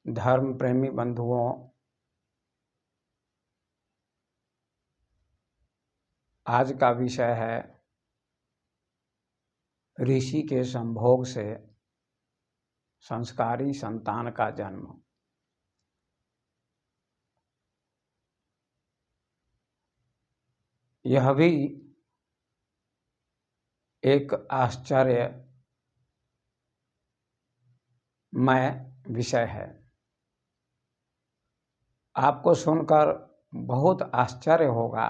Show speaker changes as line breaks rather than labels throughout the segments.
धर्म प्रेमी बंधुओं, आज का विषय है ऋषि के संभोग से संस्कारी संतान का जन्म। यह भी एक आश्चर्यमय विषय है। आपको सुनकर बहुत आश्चर्य होगा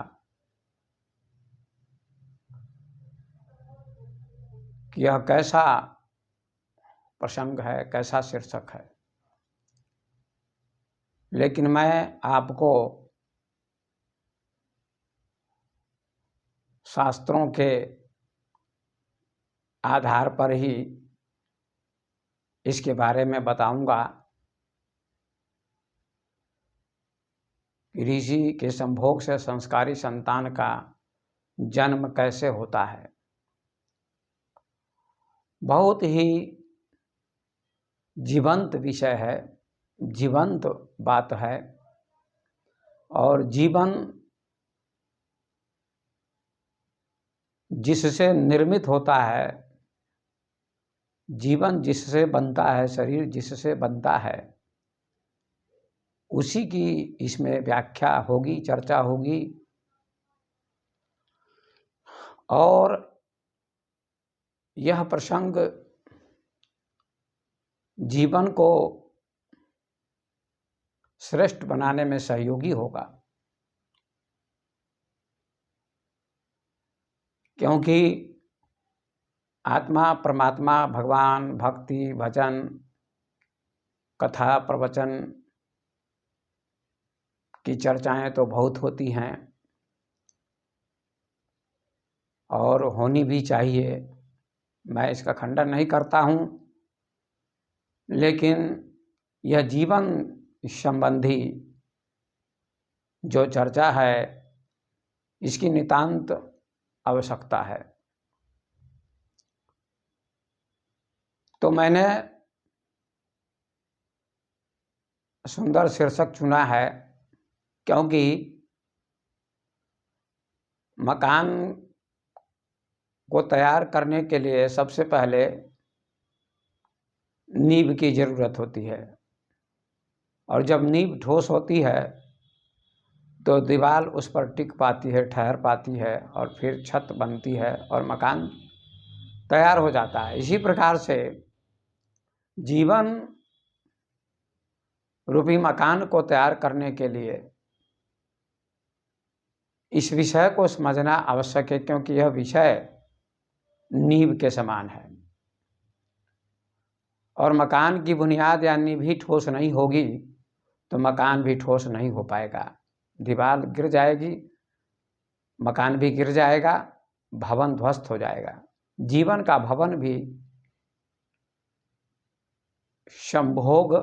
कि यह कैसा प्रसंग है, कैसा शीर्षक है। लेकिन मैं आपको शास्त्रों के आधार पर ही इसके बारे में बताऊंगा कि ऋषि के संभोग से संस्कारी संतान का जन्म कैसे होता है। बहुत ही जीवंत विषय है, जीवंत बात है। और जीवन जिससे निर्मित होता है, जीवन जिससे बनता है, शरीर जिससे बनता है, उसी की इसमें व्याख्या होगी, चर्चा होगी। और यह प्रसंग जीवन को श्रेष्ठ बनाने में सहयोगी होगा, क्योंकि आत्मा, परमात्मा, भगवान, भक्ति, भजन, कथा, प्रवचन की चर्चाएं तो बहुत होती हैं और होनी भी चाहिए। मैं इसका खंडन नहीं करता हूँ, लेकिन यह जीवन संबंधी जो चर्चा है, इसकी नितांत आवश्यकता है। तो मैंने सुंदर शीर्षक चुना है, क्योंकि मकान को तैयार करने के लिए सबसे पहले नींव की जरूरत होती है। और जब नींव ठोस होती है तो दीवार उस पर टिक पाती है, ठहर पाती है, और फिर छत बनती है और मकान तैयार हो जाता है। इसी प्रकार से जीवन रूपी मकान को तैयार करने के लिए इस विषय को समझना आवश्यक है, क्योंकि यह विषय नींव के समान है। और मकान की बुनियाद या नींव ही ठोस नहीं होगी तो मकान भी ठोस नहीं हो पाएगा। दीवार गिर जाएगी, मकान भी गिर जाएगा, भवन ध्वस्त हो जाएगा। जीवन का भवन भी संभोग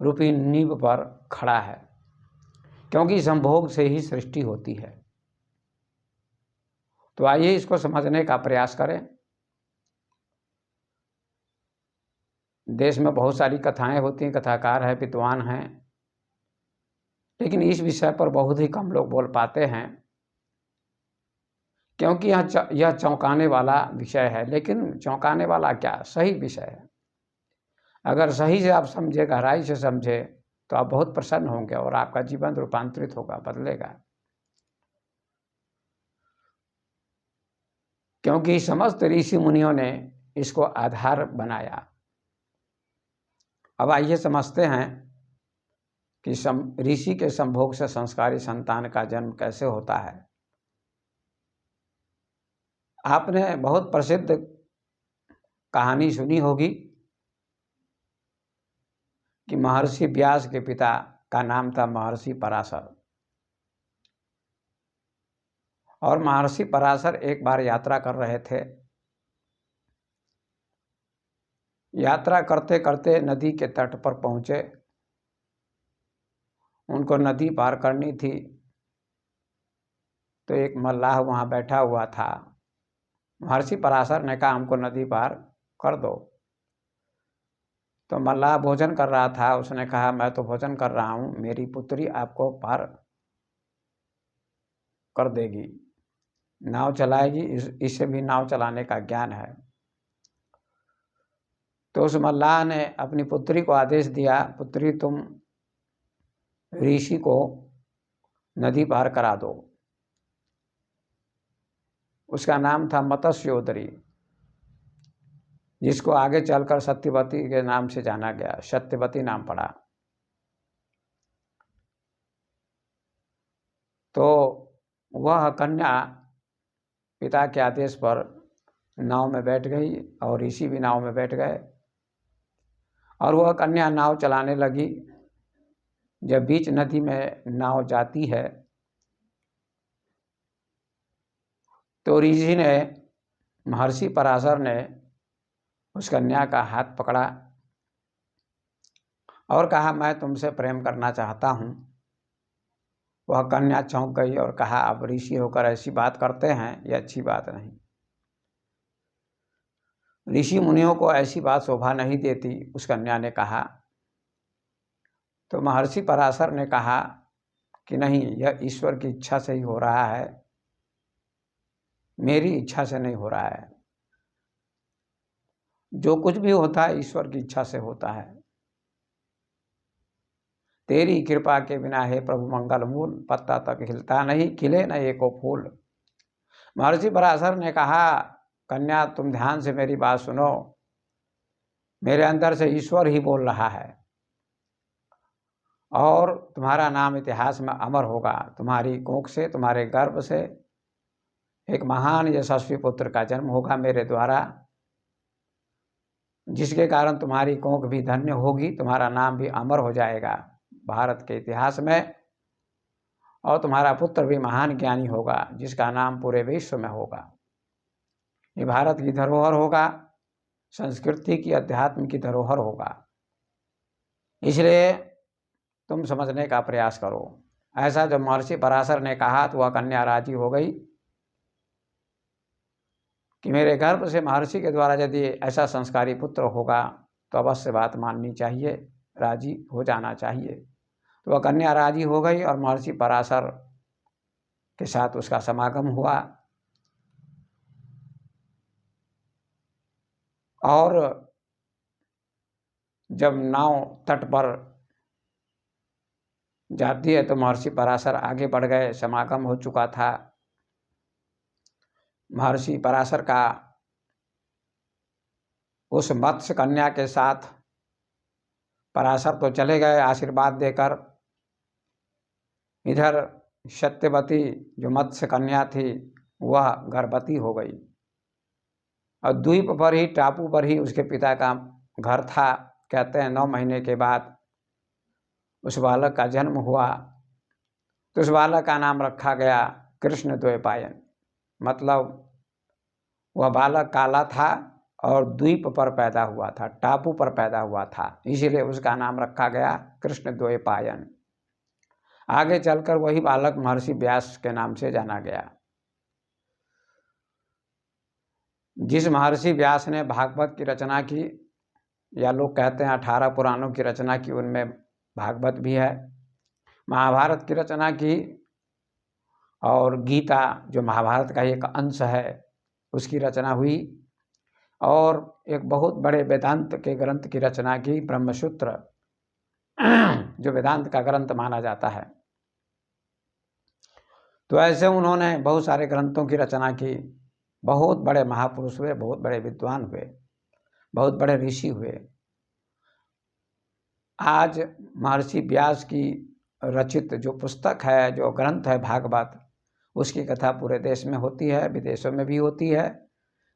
रूपी नींव पर खड़ा है, क्योंकि संभोग से ही सृष्टि होती है। तो आइए इसको समझने का प्रयास करें। देश में बहुत सारी कथाएं होती हैं, कथाकार है, विद्वान हैं, लेकिन इस विषय पर बहुत ही कम लोग बोल पाते हैं, क्योंकि यह चौंकाने वाला विषय है। लेकिन चौंकाने वाला क्या, सही विषय है। अगर सही से आप समझे, गहराई से समझे, तो आप बहुत प्रसन्न होंगे और आपका जीवन रूपांतरित होगा, बदलेगा। क्योंकि समस्त ऋषि मुनियों ने इसको आधार बनाया। अब आइए समझते हैं कि ऋषि के संभोग से संस्कारी संतान का जन्म कैसे होता है। आपने बहुत प्रसिद्ध कहानी सुनी होगी कि महर्षि व्यास के पिता का नाम था महर्षि पराशर। और महर्षि पराशर एक बार यात्रा कर रहे थे। यात्रा करते करते नदी के तट पर पहुंचे। उनको नदी पार करनी थी, तो एक मल्लाह वहां बैठा हुआ था। महर्षि पराशर ने कहा, हमको नदी पार कर दो। तो मल्लाह भोजन कर रहा था, उसने कहा मैं तो भोजन कर रहा हूँ, मेरी पुत्री आपको पार कर देगी, नाव चलाएगी, इसे भी नाव चलाने का ज्ञान है। तो उस मल्लाह ने अपनी पुत्री को आदेश दिया, पुत्री तुम ऋषि को नदी पार करा दो। उसका नाम था मत्स्योदरी, जिसको आगे चलकर सत्यवती के नाम से जाना गया, सत्यवती नाम पड़ा। तो वह कन्या पिता के आदेश पर नाव में बैठ गई और ऋषि भी नाव में बैठ गए और वह कन्या नाव चलाने लगी। जब बीच नदी में नाव जाती है तो ऋषि ने, महर्षि पराशर ने उस कन्या का हाथ पकड़ा और कहा मैं तुमसे प्रेम करना चाहता हूँ। वह कन्या चौंक गई और कहा अब ऋषि होकर ऐसी बात करते हैं, ये अच्छी बात नहीं। ऋषि मुनियों को ऐसी बात शोभा नहीं देती, उस कन्या ने कहा। तो महर्षि पराशर ने कहा कि नहीं, यह ईश्वर की इच्छा से ही हो रहा है, मेरी इच्छा से नहीं हो रहा है। जो कुछ भी होता है ईश्वर की इच्छा से होता है। तेरी कृपा के बिना हे प्रभु मंगल मूल, पत्ता तक हिलता नहीं, खिले न एको फूल। महर्षि पराशर ने कहा कन्या तुम ध्यान से मेरी बात सुनो, मेरे अंदर से ईश्वर ही बोल रहा है और तुम्हारा नाम इतिहास में अमर होगा। तुम्हारी कोख से, तुम्हारे गर्भ से एक महान यशस्वी पुत्र का जन्म होगा मेरे द्वारा, जिसके कारण तुम्हारी कोख भी धन्य होगी, तुम्हारा नाम भी अमर हो जाएगा भारत के इतिहास में, और तुम्हारा पुत्र भी महान ज्ञानी होगा जिसका नाम पूरे विश्व में होगा। ये भारत की धरोहर होगा, संस्कृति की, अध्यात्म की धरोहर होगा। इसलिए तुम समझने का प्रयास करो। ऐसा जब महर्षि पराशर ने कहा तो वह कन्या राजी हो गई कि मेरे गर्भ से महर्षि के द्वारा यदि ऐसा संस्कारी पुत्र होगा तो अवश्य बात माननी चाहिए, राजी हो जाना चाहिए। तो वह कन्या राजी हो गई और महर्षि पराशर के साथ उसका समागम हुआ। और जब नाव तट पर जाती है तो महर्षि पराशर आगे बढ़ गए, समागम हो चुका था। महर्षि पराशर का उस मत्स्य कन्या के साथ पराशर तो चले गए आशीर्वाद देकर, इधर सत्यवती जो मत्स्य कन्या थी वह गर्भवती हो गई और द्वीप पर ही, टापू पर ही उसके पिता का घर था। कहते हैं 9 महीने के बाद उस बालक का जन्म हुआ। तो उस बालक का नाम रखा गया कृष्णद्वैपायन, मतलब वह बालक काला था और द्वीप पर पैदा हुआ था, टापू पर पैदा हुआ था, इसीलिए उसका नाम रखा गया कृष्णद्वैपायन। आगे चलकर वही बालक महर्षि व्यास के नाम से जाना गया। जिस महर्षि व्यास ने भागवत की रचना की, या लोग कहते हैं 18 पुराणों की रचना की, उनमें भागवत भी है, महाभारत की रचना की और गीता जो महाभारत का एक अंश है उसकी रचना हुई, और एक बहुत बड़े वेदांत के ग्रंथ की रचना की, ब्रह्मसूत्र जो वेदांत का ग्रंथ माना जाता है। तो ऐसे उन्होंने बहुत सारे ग्रंथों की रचना की। बहुत बड़े महापुरुष हुए, बहुत बड़े विद्वान हुए, बहुत बड़े ऋषि हुए। आज महर्षि व्यास की रचित जो पुस्तक है, जो ग्रंथ है भागवत, उसकी कथा पूरे देश में होती है, विदेशों में भी होती है,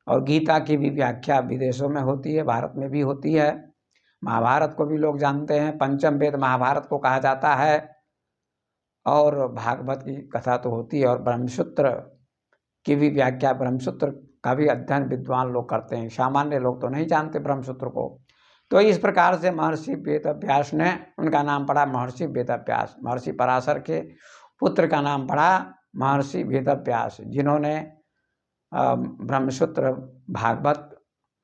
और गीता की भी व्याख्या विदेशों में होती है, भारत में भी होती है। महाभारत को भी लोग जानते हैं, पंचम वेद महाभारत को कहा जाता है, और भागवत की कथा तो होती है। और ब्रह्मसूत्र की भी व्याख्या, ब्रह्मसूत्र का भी अध्ययन विद्वान लोग करते हैं, सामान्य लोग तो नहीं जानते ब्रह्मसूत्र को। तो इस प्रकार से महर्षि वेदव्यास ने, उनका नाम पड़ा महर्षि वेदव्यास। महर्षि पराशर के पुत्र का नाम पड़ा महर्षि वेदव्यास, जिन्होंने ब्रह्मसूत्र, भागवत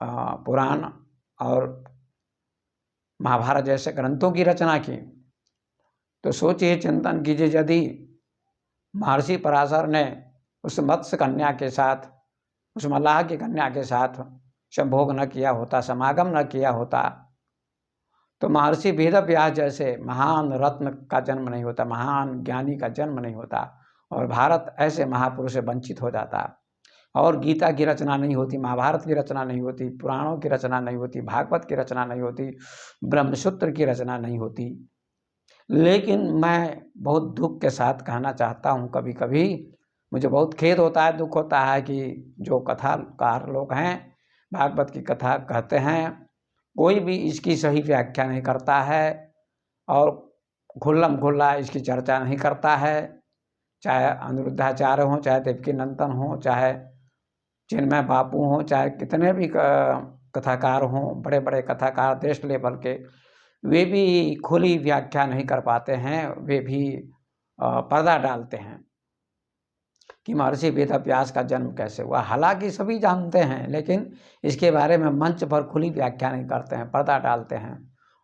पुराण और महाभारत जैसे ग्रंथों की रचना की। तो सोचिए, चिंतन कीजिए, यदि महर्षि पराशर ने उस मत्स्य कन्या के साथ, उस मल्लाह की कन्या के साथ संभोग न किया होता, समागम न किया होता, तो महर्षि वेदव्यास जैसे महान रत्न का जन्म नहीं होता, महान ज्ञानी का जन्म नहीं होता, और भारत ऐसे महापुरुष से वंचित हो जाता, और गीता की रचना नहीं होती, महाभारत की रचना नहीं होती, पुराणों की रचना नहीं होती, भागवत की रचना नहीं होती, ब्रह्मसूत्र की रचना नहीं होती। लेकिन मैं बहुत दुख के साथ कहना चाहता हूँ, कभी कभी मुझे बहुत खेद होता है, दुख होता है कि जो कथाकार लोग हैं, भागवत की कथा कहते हैं, कोई भी इसकी सही व्याख्या नहीं करता है और खुल्लम खुल्ला इसकी चर्चा नहीं करता है। चाहे अनिरुद्धाचार्य हों, चाहे देवकीनंदन हों, चाहे चिन्मय बापू हों, चाहे कितने भी कथाकार हों, बड़े बड़े कथाकार देश लेवल के, वे भी खुली व्याख्या नहीं कर पाते हैं। वे भी पर्दा डालते हैं कि महर्षि वेदव्यास का जन्म कैसे हुआ। हालांकि सभी जानते हैं, लेकिन इसके बारे में मंच पर खुली व्याख्या नहीं करते हैं, पर्दा डालते हैं।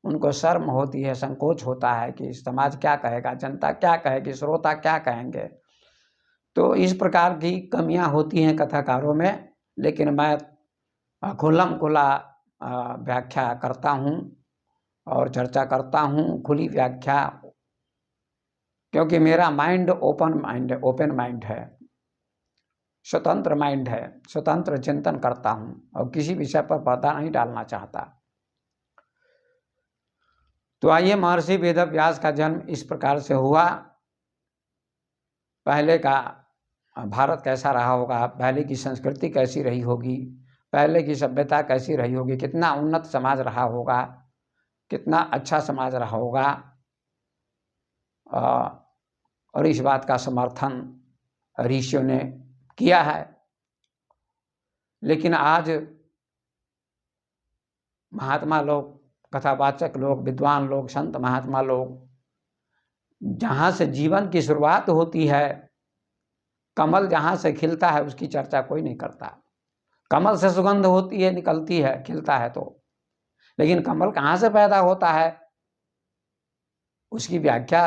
उनको शर्म होती है, संकोच होता है कि समाज क्या कहेगा, जनता क्या कहेगी, श्रोता क्या कहेंगे। तो इस प्रकार की कमियां होती हैं कथाकारों में, लेकिन मैं खुल्लम खुला व्याख्या करता हूं और चर्चा करता हूं, खुली व्याख्या, क्योंकि मेरा माइंड ओपन माइंड है, स्वतंत्र माइंड है, स्वतंत्र चिंतन करता हूं और किसी विषय पर पर्दा नहीं डालना चाहता। तो आइए, महर्षि वेदव्यास का जन्म इस प्रकार से हुआ। पहले का भारत कैसा रहा होगा, पहले की संस्कृति कैसी रही होगी, पहले की सभ्यता कैसी रही होगी, कितना उन्नत समाज रहा होगा, कितना अच्छा समाज रहा होगा, और इस बात का समर्थन ऋषियों ने किया है। लेकिन आज महात्मा लोग, कथावाचक लोग, विद्वान लोग, संत महात्मा लोग, जहाँ से जीवन की शुरुआत होती है, कमल जहाँ से खिलता है, उसकी चर्चा कोई नहीं करता। कमल से सुगंध होती है, निकलती है, खिलता है तो, लेकिन कमल कहाँ से पैदा होता है, उसकी व्याख्या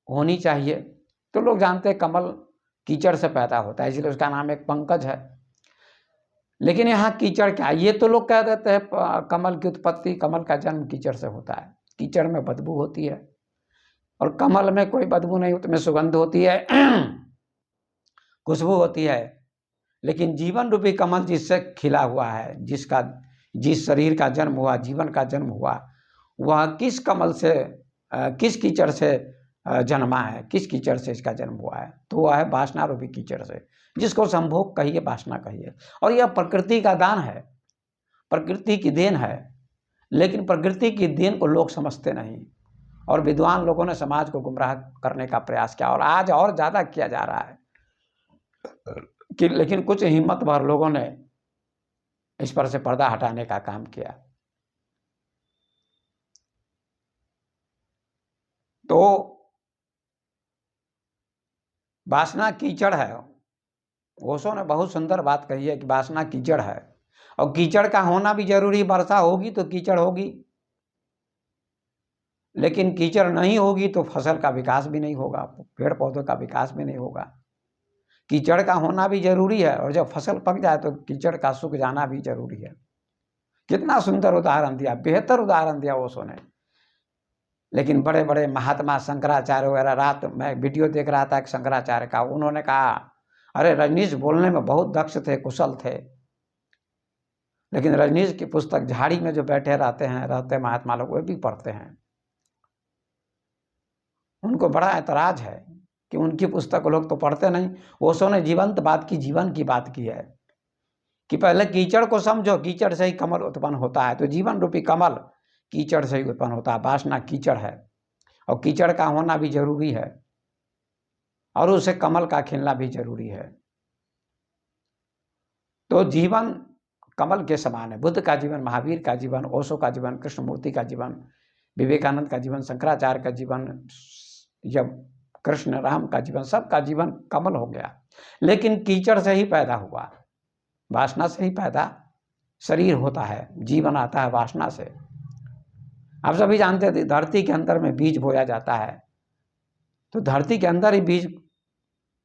होनी चाहिए। तो लोग जानते हैं कमल कीचड़ से पैदा होता है, इसलिए उसका नाम एक पंकज है। लेकिन यहाँ कीचड़ क्या, ये तो लोग कह देते हैं कमल की उत्पत्ति, कमल का जन्म कीचड़ से होता है। कीचड़ में बदबू होती है और कमल में कोई बदबू नहीं, उसमें सुगंध होती है, खुशबू होती है। लेकिन जीवन रूपी कमल जिससे खिला हुआ है, जिस शरीर का जन्म हुआ, जीवन का जन्म हुआ, वह किस कमल से, किस कीचड़ से जन्मा है, किस कीचड़ से इसका जन्म हुआ है, तो वह है वासना रूपी कीचड़ से, जिसको संभोग कहिए, वासना कहिए। और यह प्रकृति का दान है, प्रकृति की देन है। लेकिन प्रकृति की देन को लोग समझते नहीं, और विद्वान लोगों ने समाज को गुमराह करने का प्रयास किया, और आज और ज्यादा किया जा रहा है कि, लेकिन कुछ हिम्मत भर लोगों ने इस पर से पर्दा हटाने का काम किया। तो वासना कीचड़ है। ओशो ने बहुत सुंदर बात कही है कि वासना कीचड़ है, और कीचड़ का होना भी जरूरी। वर्षा होगी तो कीचड़ होगी, लेकिन कीचड़ नहीं होगी तो फसल का विकास भी नहीं होगा, पेड़ पौधों का विकास भी नहीं होगा। कीचड़ का होना भी जरूरी है, और जब फसल पक जाए तो कीचड़ का सूख जाना भी जरूरी है। कितना सुंदर उदाहरण दिया, बेहतर उदाहरण दिया ओशो ने। लेकिन बड़े बड़े महात्मा शंकराचार्य वगैरह, रात मैं वीडियो देख रहा था एक शंकराचार्य का, उन्होंने कहा, अरे रजनीश बोलने में बहुत दक्ष थे, कुशल थे, लेकिन रजनीश की पुस्तक झाड़ी में जो बैठे रहते महात्मा लोग, वे भी पढ़ते हैं। उनको बड़ा ऐतराज है कि उनकी पुस्तक लोग तो पढ़ते नहीं। ओशो ने जीवंत बात की, जीवन की बात की है कि पहले कीचड़ को समझो, कीचड़ से ही कमल उत्पन्न होता है। तो जीवन रूपी कमल कीचड़ से ही उत्पन्न होता है, वासना कीचड़ है, और कीचड़ का होना भी जरूरी है, और उसे कमल का खिलना भी जरूरी है। तो जीवन कमल के समान है। बुद्ध का जीवन, महावीर का जीवन, ओशो का जीवन, कृष्णमूर्ति का जीवन, विवेकानंद का जीवन, शंकराचार्य का जीवन, जब कृष्ण राम का जीवन, सबका जीवन कमल हो गया। लेकिन कीचड़ से ही पैदा हुआ, वासना से ही पैदा शरीर होता है, जीवन आता है वासना से। आप सभी जानते थे धरती के अंदर में बीज बोया जाता है, तो धरती के अंदर ही बीज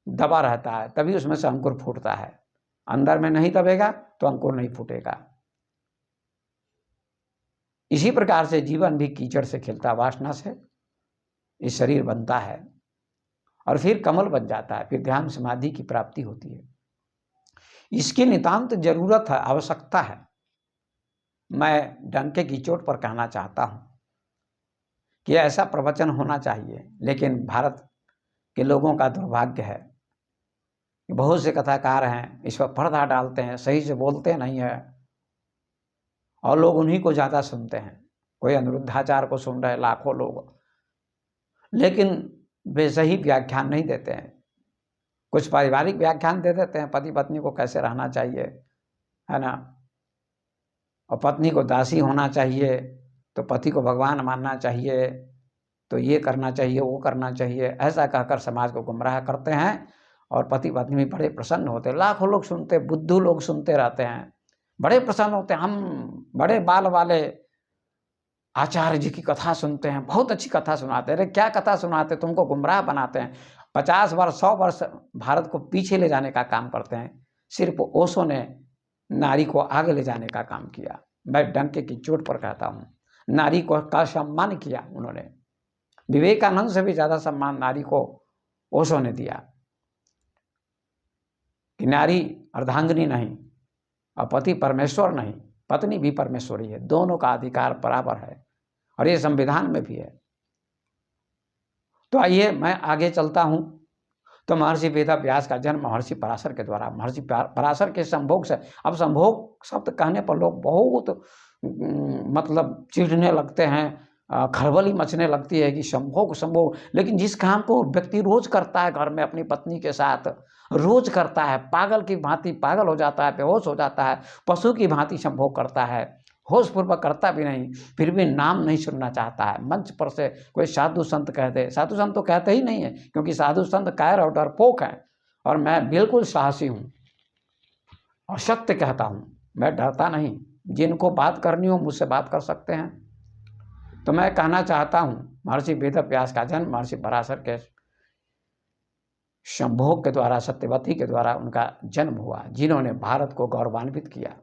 दबा रहता है, तभी उसमें से अंकुर फूटता है। अंदर में नहीं दबेगा तो अंकुर नहीं फूटेगा। इसी प्रकार से जीवन भी कीचड़ से खिलता, वासना से ये शरीर बनता है और फिर कमल बन जाता है, फिर ध्यान समाधि की प्राप्ति होती है। इसकी नितांत जरूरत है, आवश्यकता है। मैं डंके की चोट पर कहना चाहता हूं कि ऐसा प्रवचन होना चाहिए, लेकिन भारत के लोगों का दुर्भाग्य है कि बहुत से कथाकार हैं इस पर पर्दा डालते हैं, सही से बोलते नहीं है और लोग उन्हीं को ज़्यादा सुनते हैं। कोई अनिरुद्धाचार्य को सुन रहे लाखों लोग, लेकिन वे सही व्याख्यान नहीं देते हैं। कुछ पारिवारिक व्याख्यान दे देते हैं, पति पत्नी को कैसे रहना चाहिए, है ना, और पत्नी को दासी होना चाहिए, तो पति को भगवान मानना चाहिए, तो ये करना चाहिए, वो करना चाहिए, ऐसा कहकर समाज को गुमराह करते हैं और पति पत्नी भी बड़े प्रसन्न होते हैं। लाखों लोग सुनते, बुद्धू लोग सुनते रहते हैं, बड़े प्रसन्न होते हैं। हम बड़े बाल वाले आचार्य जी की कथा सुनते हैं, बहुत अच्छी कथा सुनाते हैं। अरे क्या कथा सुनाते, तुमको गुमराह बनाते हैं। 50 वर्ष 100 वर्ष भारत को पीछे ले जाने का काम करते हैं। सिर्फ ओशो ने नारी को आगे ले जाने का काम किया। मैं डंके की चोट पर कहता हूँ, नारी को का सम्मान किया उन्होंने। विवेकानंद से भी ज्यादा सम्मान नारी को ओशो ने दिया कि नारी अर्धांगिनी नहीं और पति परमेश्वर नहीं, पत्नी भी परमेश्वरी है, दोनों का अधिकार बराबर है और ये संविधान में भी है। तो आइए मैं आगे चलता हूं। तो महर्षि वेदव्यास का जन्म महर्षि पराशर के द्वारा, महर्षि पराशर के संभोग से। अब संभोग शब्द कहने पर लोग बहुत मतलब चिढ़ने लगते हैं, खलबली मचने लगती है कि संभोग संभोग। लेकिन जिस काम को व्यक्ति रोज करता है घर में अपनी पत्नी के साथ, रोज करता है, पागल की भांति पागल हो जाता है, बेहोश हो जाता है, पशु की भांति संभोग करता है, होश पूर्वक करता भी नहीं, फिर भी नाम नहीं सुनना चाहता है। मंच पर से कोई साधु संत कहते, साधु संत तो कहते ही नहीं है, क्योंकि साधु संत कायर और डरपोक हैं और मैं बिल्कुल साहसी हूँ और सत्य कहता हूँ, मैं डरता नहीं। जिनको बात करनी हो मुझसे बात कर सकते हैं। तो मैं कहना चाहता हूँ, महर्षि वेदव्यास का जन्म महर्षि पराशर के संभोग के द्वारा, सत्यवती के द्वारा उनका जन्म हुआ, जिन्होंने भारत को गौरवान्वित किया।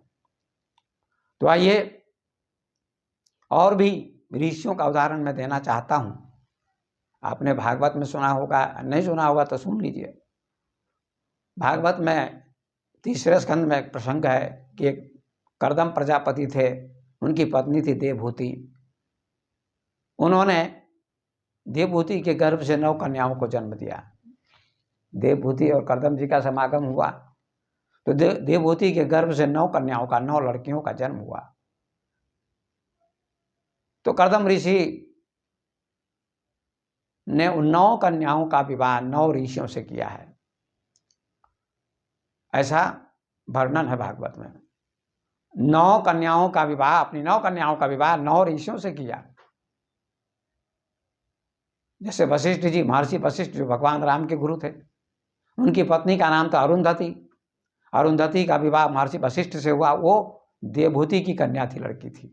तो आइए और भी ऋषियों का उदाहरण मैं देना चाहता हूं। आपने भागवत में सुना होगा, नहीं सुना होगा तो सुन लीजिए। भागवत में 3रे स्कंद में एक प्रसंग है कि एक कर्दम प्रजापति थे, उनकी पत्नी थी देवहूति। उन्होंने देवहूति के गर्भ से 9 कन्याओं को जन्म दिया। देवहूति और कर्दम जी का समागम हुआ तो देवहूति के गर्भ से 9 कन्याओं का, 9 लड़कियों का जन्म हुआ। तो कर्दम ऋषि ने उन 9 कन्याओं का विवाह 9 ऋषियों से किया है, ऐसा वर्णन है भागवत में। 9 कन्याओं का विवाह, अपनी 9 कन्याओं का विवाह 9 ऋषियों से किया। जैसे वशिष्ठ जी, महर्षि वशिष्ठ जो भगवान राम के गुरु थे, उनकी पत्नी का नाम था अरुंधति। अरुंधति का विवाह महर्षि वशिष्ठ से हुआ, वो देवहूति की कन्या थी, लड़की थी।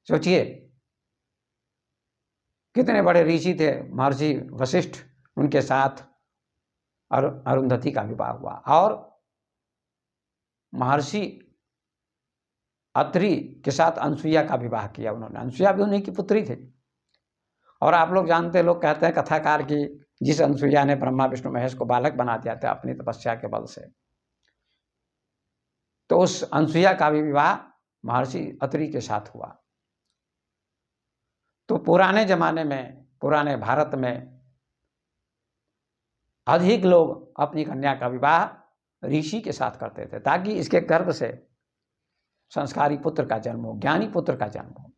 सोचिए कितने बड़े ऋषि थे महर्षि वशिष्ठ, उनके साथ अरुंधति का विवाह हुआ। और महर्षि अत्रि के साथ अनसुईया का विवाह किया उन्होंने। अनसुईया भी उन्हीं की पुत्री थी। और आप लोग जानते, लोग कहते हैं कथाकार की, जिस अनसुईया ने ब्रह्मा विष्णु महेश को बालक बना दिया था अपनी तपस्या के बल से, तो उस अनसुईया का भी विवाह महर्षि अत्रि के साथ हुआ। तो पुराने जमाने में, पुराने भारत में अधिक लोग अपनी कन्या का विवाह ऋषि के साथ करते थे, ताकि इसके गर्भ से संस्कारी पुत्र का जन्म हो, ज्ञानी पुत्र का जन्म हो।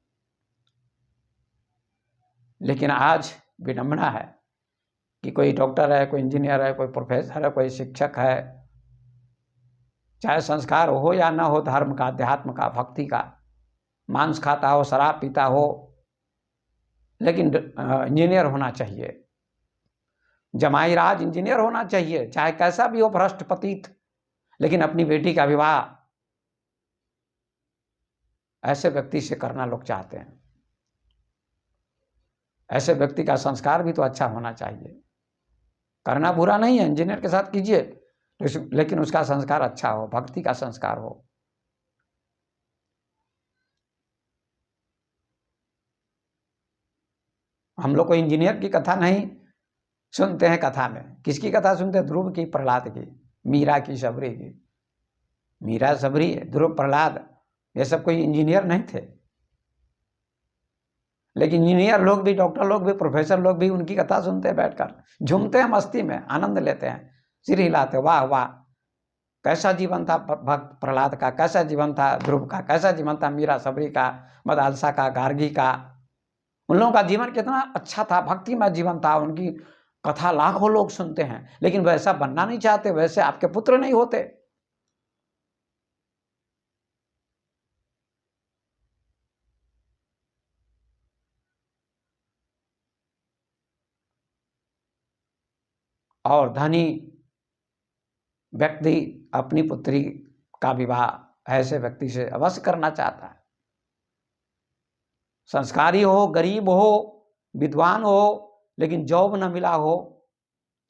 लेकिन आज विडंबना है कि कोई डॉक्टर है, कोई इंजीनियर है, कोई प्रोफेसर है, कोई शिक्षक है, चाहे संस्कार हो या ना हो, धर्म का, अध्यात्म का, भक्ति का, मांस खाता हो, शराब पीता हो, लेकिन इंजीनियर होना चाहिए, जमाई राज इंजीनियर होना चाहिए, चाहे कैसा भी हो भ्रष्ट पतित, लेकिन अपनी बेटी का विवाह ऐसे व्यक्ति से करना लोग चाहते हैं। ऐसे व्यक्ति का संस्कार भी तो अच्छा होना चाहिए। करना बुरा नहीं है, इंजीनियर के साथ कीजिए, लेकिन उसका संस्कार अच्छा हो, भक्ति का संस्कार हो। हम लोग को इंजीनियर की कथा नहीं सुनते हैं, कथा में किसकी कथा सुनते हैं? ध्रुव की, प्रहलाद की, मीरा की, शबरी की। मीरा, शबरी, ध्रुव, प्रहलाद, ये सब कोई इंजीनियर नहीं थे, लेकिन इंजीनियर लोग भी, डॉक्टर लोग भी, प्रोफेसर लोग भी उनकी कथा सुनते हैं, बैठकर झूमते हैं, मस्ती में आनंद लेते हैं, सिर हिलाते, वाह वाह, कैसा जीवन था भक्त प्रहलाद का, कैसा जीवन था ध्रुव का, कैसा जीवन था मीरा, शबरी का, मदालसा का, गार्गी का। उन लोगों का जीवन कितना अच्छा था, भक्तिमय जीवन था, उनकी कथा लाखों लोग सुनते हैं, लेकिन वैसा बनना नहीं चाहते, वैसे आपके पुत्र नहीं होते। और धनी व्यक्ति अपनी पुत्री का विवाह ऐसे व्यक्ति से अवश्य करना चाहता है। संस्कारी हो, गरीब हो, विद्वान हो, लेकिन जॉब न मिला हो,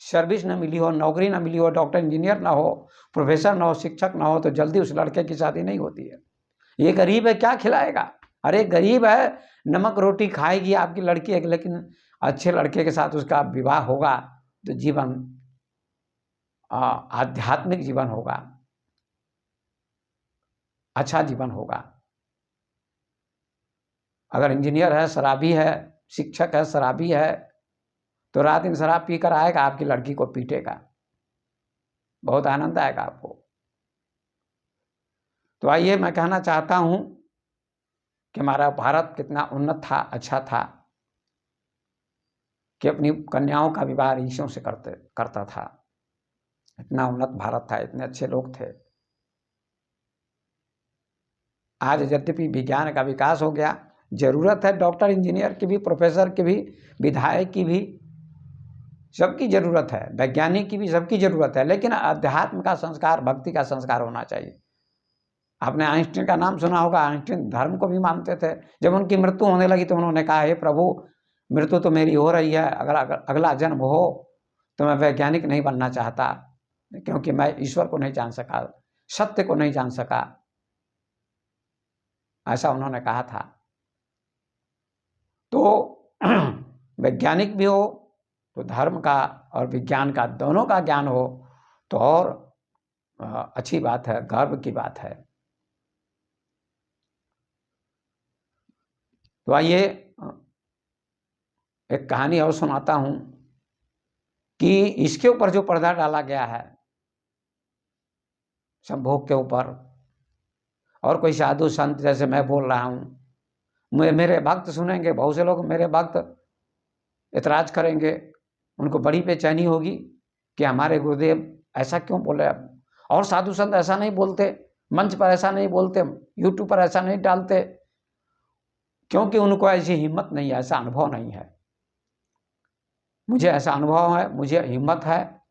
सर्विस न मिली हो, नौकरी न मिली हो, डॉक्टर इंजीनियर ना हो, प्रोफेसर ना हो, शिक्षक ना हो, तो जल्दी उस लड़के की शादी नहीं होती है। ये गरीब है, क्या खिलाएगा? अरे गरीब है, नमक रोटी खाएगी आपकी लड़की, लेकिन अच्छे लड़के के साथ उसका विवाह होगा तो जीवन आध्यात्मिक जीवन होगा, अच्छा जीवन होगा। अगर इंजीनियर है, शराबी है, शिक्षक है, शराबी है, तो रात दिन शराब पीकर आएगा, आपकी लड़की को पीटेगा, बहुत आनंद आएगा आपको। तो आइए, मैं कहना चाहता हूं कि हमारा भारत कितना उन्नत था, अच्छा था, कि अपनी कन्याओं का विवाह ऋषियों से करता था। इतना उन्नत भारत था, इतने अच्छे लोग थे। आज यद्यपि विज्ञान का विकास हो गया, जरूरत है डॉक्टर इंजीनियर की भी, प्रोफेसर की भी, विधायक की भी, सबकी जरूरत है, वैज्ञानिक की भी, सबकी जरूरत है, लेकिन अध्यात्म का संस्कार, भक्ति का संस्कार होना चाहिए। आपने आइंस्टीन का नाम सुना होगा, आइंस्टीन धर्म को भी मानते थे। जब उनकी मृत्यु होने लगी तो उन्होंने कहा, हे प्रभु, मृत्यु तो मेरी हो रही है, अगला जन्म हो तो मैं वैज्ञानिक नहीं बनना चाहता, क्योंकि मैं ईश्वर को नहीं जान सका, सत्य को नहीं जान सका, ऐसा उन्होंने कहा था। तो वैज्ञानिक भी हो तो धर्म का और विज्ञान का, दोनों का ज्ञान हो तो और अच्छी बात है, गर्व की बात है। तो आइए एक कहानी और सुनाता हूं कि इसके ऊपर जो पर्दा डाला गया है, संभोग के ऊपर, और कोई साधु संत जैसे मैं बोल रहा हूं, मेरे भक्त सुनेंगे, बहुत से लोग मेरे भक्त इतराज करेंगे, उनको बड़ी बेचैनी होगी कि हमारे गुरुदेव ऐसा क्यों बोले। और साधु संत ऐसा नहीं बोलते, मंच पर ऐसा नहीं बोलते, यूट्यूब पर ऐसा नहीं डालते, क्योंकि उनको ऐसी हिम्मत नहीं है, ऐसा अनुभव नहीं है। मुझे ऐसा अनुभव है, मुझे हिम्मत है,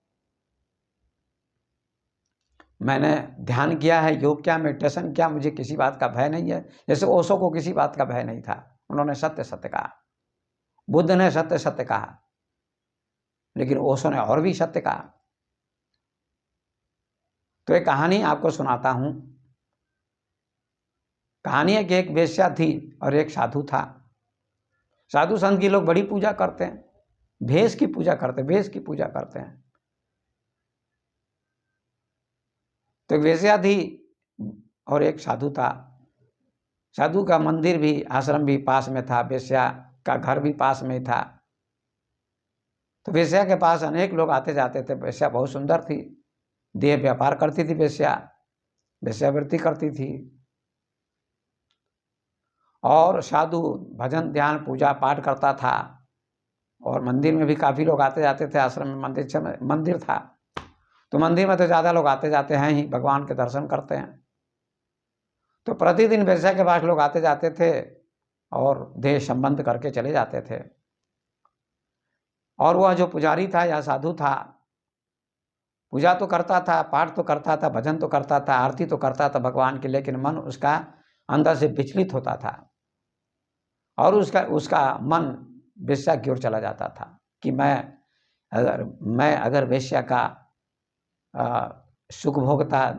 मैंने ध्यान किया है, योग किया, मेडिटेशन किया, मुझे किसी बात का भय नहीं है। जैसे ओशो को किसी बात का भय नहीं था, उन्होंने सत्य सत्य कहा, बुद्ध ने सत्य सत्य कहा, लेकिन ओशो ने और भी सत्य कहा। तो एक कहानी आपको सुनाता हूं। कहानी है कि एक वेश्या थी और एक साधु था। साधु संत की लोग बड़ी पूजा करते हैं, भेष की पूजा करते हैं, भेष की पूजा करते हैं। तो एक वेश्या थी और एक साधु था। साधु का मंदिर भी, आश्रम भी पास में था, वेश्या का घर भी पास में था। तो वेश्या के पास अनेक लोग आते जाते थे। वेश्या बहुत सुंदर थी, देह व्यापार करती थी, वेश्या वेश्यावृत्ति करती थी। और साधु भजन ध्यान पूजा पाठ करता था, और मंदिर में भी काफ़ी लोग आते जाते थे। आश्रम में मंदिर था, तो मंदिर में तो ज़्यादा लोग आते जाते हैं ही, भगवान के दर्शन करते हैं। तो प्रतिदिन वेश्या के पास लोग आते जाते थे और देह संबंध करके चले जाते थे। और वह जो पुजारी था या साधु था, पूजा तो करता था, पाठ तो करता था, भजन तो करता था, आरती तो करता था भगवान की, लेकिन मन उसका अंदर से विचलित होता था। और उसका मन वेश्या की ओर चला जाता था कि मैं अगर वेश्या का सुख भोगता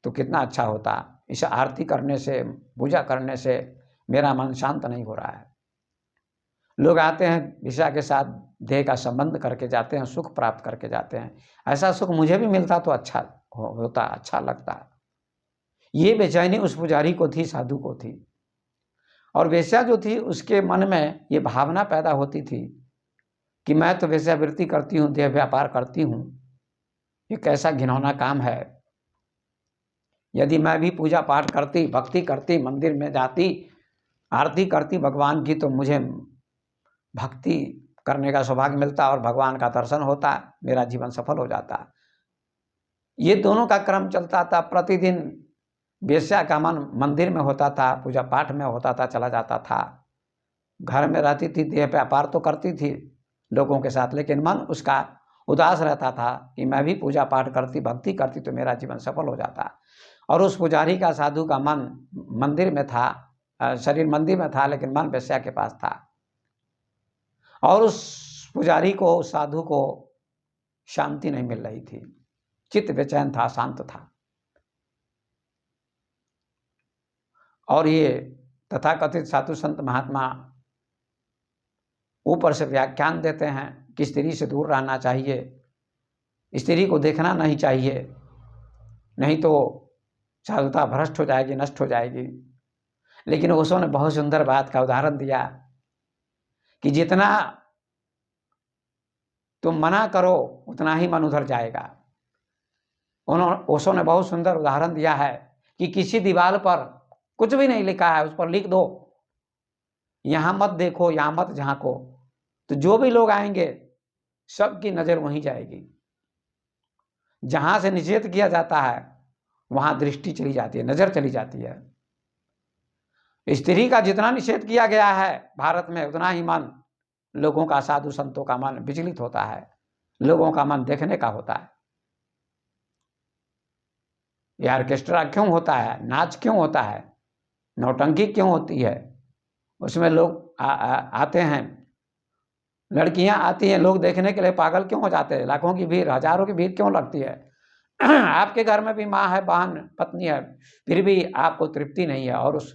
तो कितना अच्छा होता। इस आरती करने से, पूजा करने से मेरा मन शांत नहीं हो रहा है। लोग आते हैं वेश्या के साथ देह का संबंध करके जाते हैं, सुख प्राप्त करके जाते हैं। ऐसा सुख मुझे भी मिलता तो अच्छा होता, अच्छा लगता। ये बेचैनी उस पुजारी को थी, साधु को थी। और वेश्या जो थी उसके मन में ये भावना पैदा होती थी कि मैं तो वेश्यावृत्ति करती हूँ, देह व्यापार करती हूँ, ये कैसा घिनौना काम है। यदि मैं भी पूजा पाठ करती, भक्ति करती, मंदिर में जाती, आरती करती भगवान की, तो मुझे भक्ति करने का सौभाग्य मिलता और भगवान का दर्शन होता, मेरा जीवन सफल हो जाता। ये दोनों का क्रम चलता था। प्रतिदिन वेश्या का मन मंदिर में होता था, पूजा पाठ में होता था, चला जाता था। घर में रहती थी, देह व्यापार तो करती थी लोगों के साथ, लेकिन मन उसका उदास रहता था कि मैं भी पूजा पाठ करती, भक्ति करती तो मेरा जीवन सफल हो जाता। और उस पुजारी का, साधु का मन मंदिर में था, शरीर मंदिर में था, लेकिन मन वेश्या के पास था। और उस पुजारी को, उस साधु को शांति नहीं मिल रही थी, चित्त बेचैन था, शांत था। और ये तथाकथित साधु संत महात्मा ऊपर से व्याख्यान देते हैं कि स्त्री से दूर रहना चाहिए, स्त्री को देखना नहीं चाहिए, नहीं तो साधुता भ्रष्ट हो जाएगी, नष्ट हो जाएगी। लेकिन ओशो ने बहुत सुंदर बात का उदाहरण दिया कि जितना तुम मना करो उतना ही मन उधर जाएगा। ओशो ने बहुत सुंदर उदाहरण दिया है कि किसी दीवार पर कुछ भी नहीं लिखा है, उस पर लिख दो यहां मत देखो, यहां मत झांको, तो जो भी लोग आएंगे सबकी नजर वहीं जाएगी। जहां से निषेध किया जाता है वहां दृष्टि चली जाती है, नजर चली जाती है। स्त्री का जितना निषेध किया गया है भारत में, उतना ही मन लोगों का, साधु संतों का मन विचलित होता है, लोगों का मन देखने का होता है। ये ऑर्केस्ट्रा क्यों होता है, नाच क्यों होता है, नौटंकी क्यों होती है, उसमें लोग आते हैं, लड़कियां आती हैं, लोग देखने के लिए पागल क्यों हो जाते हैं, लाखों की भीड़, हजारों की भीड़ क्यों लगती है। आपके घर में भी माँ है, बहन, पत्नी है, फिर भी आपको तृप्ति नहीं है, और उस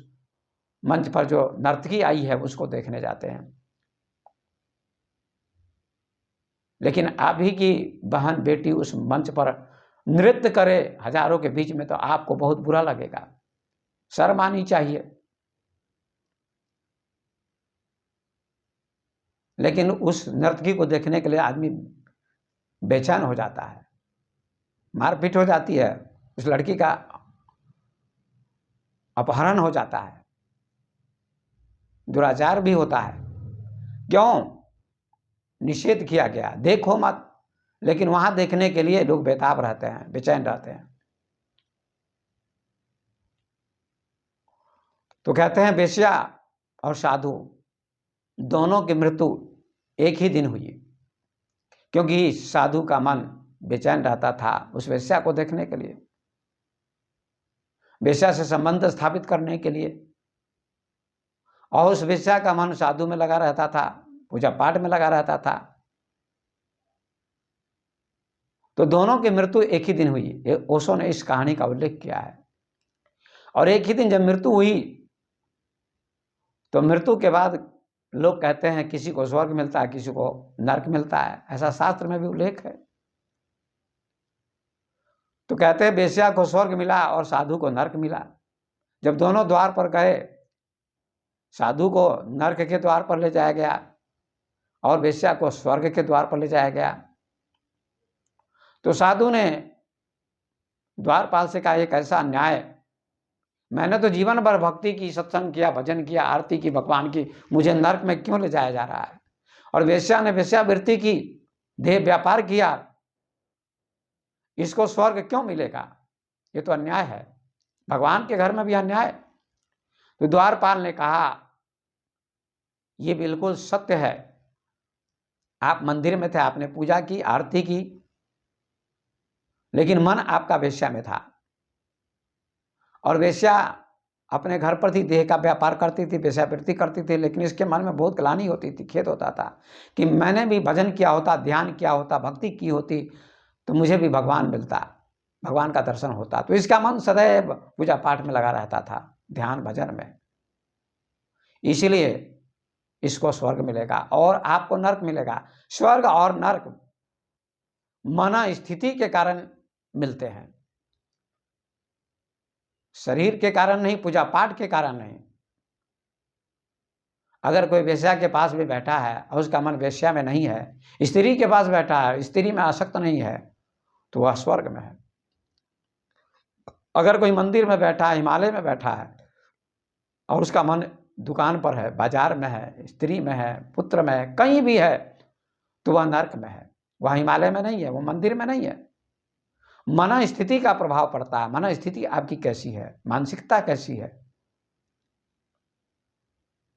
मंच पर जो नर्तकी आई है उसको देखने जाते हैं। लेकिन आप ही की बहन, बेटी उस मंच पर नृत्य करे हजारों के बीच में, तो आपको बहुत बुरा लगेगा, शर्म आनी चाहिए। लेकिन उस नर्तकी को देखने के लिए आदमी बेचैन हो जाता है, मारपीट हो जाती है, उस लड़की का अपहरण हो जाता है, दुराचार भी होता है। क्यों? निषेध किया गया, देखो मत। लेकिन वहां देखने के लिए लोग बेताब रहते हैं, बेचैन रहते हैं। तो कहते हैं वेश्या और साधु दोनों की मृत्यु एक ही दिन हुई, क्योंकि साधु का मन बेचैन रहता था उस वेश्या को देखने के लिए, वेश्या से संबंध स्थापित करने के लिए, और उस वेश्या का मन साधु में लगा रहता था, पूजा पाठ में लगा रहता था। तो दोनों की मृत्यु एक ही दिन हुई। ओशो ने इस कहानी का उल्लेख किया है। और एक ही दिन जब मृत्यु हुई तो मृत्यु के बाद लोग कहते हैं किसी को स्वर्ग मिलता है, किसी को नरक मिलता है, ऐसा शास्त्र में भी उल्लेख है। तो कहते हैं वेश्या को स्वर्ग मिला और साधु को नरक मिला। जब दोनों द्वार पर गए, साधु को नरक के द्वार पर ले जाया गया और वेश्या को स्वर्ग के द्वार पर ले जाया गया। तो साधु ने द्वारपाल से कहा, एक ऐसा अन्याय, मैंने तो जीवन भर भक्ति की, सत्संग किया, भजन किया, आरती की भगवान की, मुझे नरक में क्यों ले जाया जा रहा है। और वेश्या ने वेश्यावृत्ति की, देह व्यापार किया, इसको स्वर्ग क्यों मिलेगा, ये तो अन्याय है, भगवान के घर में भी अन्याय। तो द्वारपाल ने कहा, ये बिल्कुल सत्य है, आप मंदिर में थे, आपने पूजा की, आरती की, लेकिन मन आपका वेश्या में था। और वेश्या अपने घर पर थी, देह का व्यापार करती थी, वेश्यावृत्ति करती थी, लेकिन इसके मन में बहुत ग्लानि होती थी, खेद होता था कि मैंने भी भजन किया होता, ध्यान किया होता, भक्ति की होती तो मुझे भी भगवान मिलता, भगवान का दर्शन होता। तो इसका मन सदैव पूजा पाठ में लगा रहता था, ध्यान भजन में। इसीलिए इसको स्वर्ग मिलेगा और आपको नरक मिलेगा। स्वर्ग और नरक मन स्थिति के कारण मिलते हैं, शरीर के कारण नहीं, पूजा पाठ के कारण नहीं। अगर कोई वेश्या के पास भी बैठा है और उसका मन वेश्या में नहीं है, स्त्री के पास बैठा है, स्त्री में आसक्त नहीं है, तो वह स्वर्ग में है। अगर कोई मंदिर में बैठा है, हिमालय में बैठा है और उसका मन दुकान पर है, बाजार में है, स्त्री में है, पुत्र में है, कहीं भी है, तो वह नरक में है। वह हिमालय में नहीं है, वो मंदिर में नहीं है। मन स्थिति का प्रभाव पड़ता है। मन स्थिति आपकी कैसी है, मानसिकता कैसी है,